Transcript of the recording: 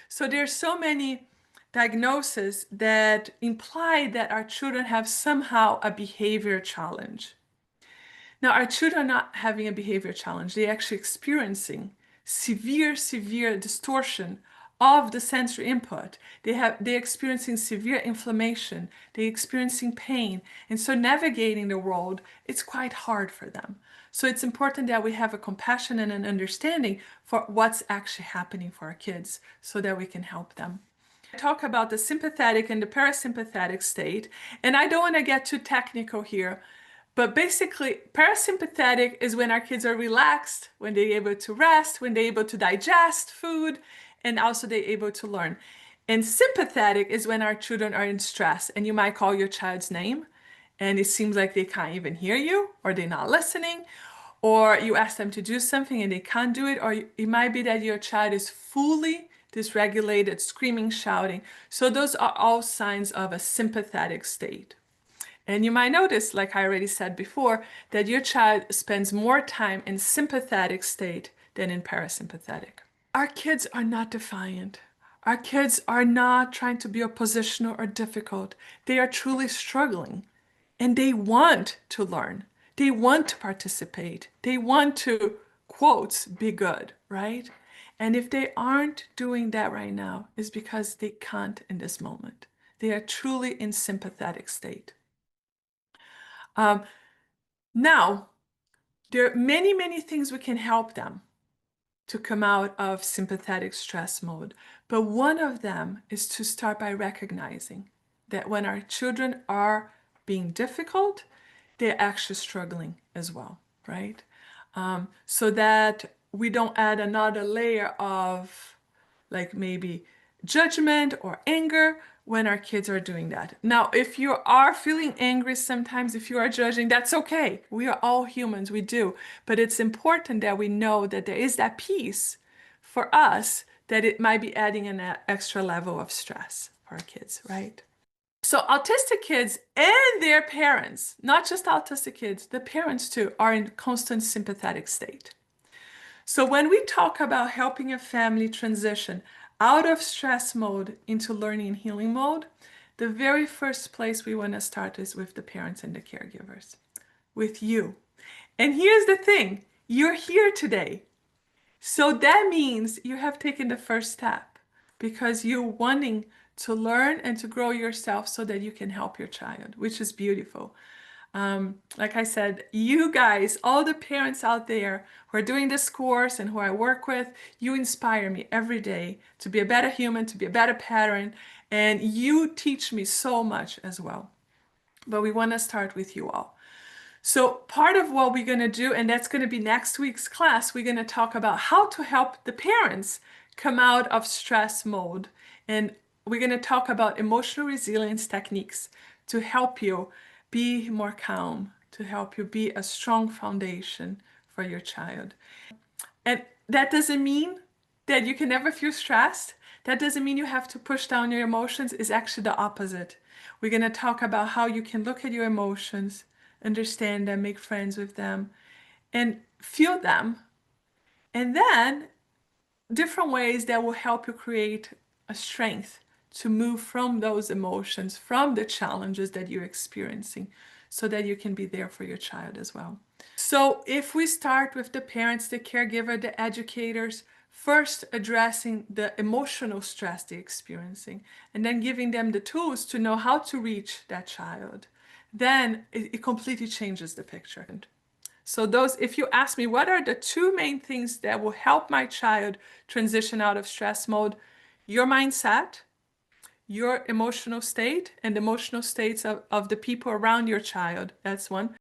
So there's so many diagnoses that imply that our children have somehow a behavior challenge. Now, our children are not having a behavior challenge. They're actually experiencing severe distortion of the sensory input. They're experiencing severe inflammation. They're experiencing pain. And so navigating the world, it's quite hard for them. So it's important that we have a compassion and an understanding for what's actually happening for our kids so that we can help them. I talk about the sympathetic and the parasympathetic state, and I don't want to get too technical here, but basically, parasympathetic is when our kids are relaxed, when they're able to rest, when they're able to digest food, and also they're able to learn. And sympathetic is when our children are in stress, and you might call your child's name, and it seems like they can't even hear you, or they're not listening, or you ask them to do something and they can't do it, or it might be that your child is fully dysregulated, screaming, shouting. So those are all signs of a sympathetic state. And you might notice, like I already said before, that your child spends more time in sympathetic state than in parasympathetic. Our kids are not defiant. Our kids are not trying to be oppositional or difficult. They are truly struggling and they want to learn. They want to participate. They want to, quotes, be good, right? And if they aren't doing that right now, it's because they can't in this moment. They are truly in sympathetic state. Now, there are many things we can help them to come out of sympathetic stress mode. But one of them is to start by recognizing that when our children are being difficult, they're actually struggling as well, right? So that we don't add another layer of like maybe judgment or anger when our kids are doing that. Now, if you are feeling angry sometimes, if you are judging, that's okay. We are all humans, we do. But it's important that we know that there is that piece for us that it might be adding an extra level of stress for our kids, right? So autistic kids and their parents, not just autistic kids, the parents too, are in constant sympathetic state. So when we talk about helping a family transition out of stress mode into learning and healing mode, the very first place we want to start is with the parents and the caregivers, with you. And here's the thing, you're here today. So that means you have taken the first step because you're wanting to learn and to grow yourself so that you can help your child, which is beautiful. Like I said, you guys, all the parents out there who are doing this course and who I work with, you inspire me every day to be a better human, to be a better parent, and you teach me so much as well. But we want to start with you all. So part of what we're going to do, and that's going to be next week's class, we're going to talk about how to help the parents come out of stress mode. And we're going to talk about emotional resilience techniques to help you be more calm, to help you be a strong foundation for your child. And that doesn't mean that you can never feel stressed. That doesn't mean you have to push down your emotions. It's actually the opposite. We're going to talk about how you can look at your emotions, understand them, make friends with them, and feel them. And then different ways that will help you create a strength to move from those emotions, from the challenges that you're experiencing, so that you can be there for your child as well. So if we start with the parents, the caregiver, the educators, first addressing the emotional stress they're experiencing, and then giving them the tools to know how to reach that child, then it completely changes the picture. So those, if you ask me, what are the two main things that will help my child transition out of stress mode? Your mindset, your emotional state, and emotional states of the people around your child. That's one.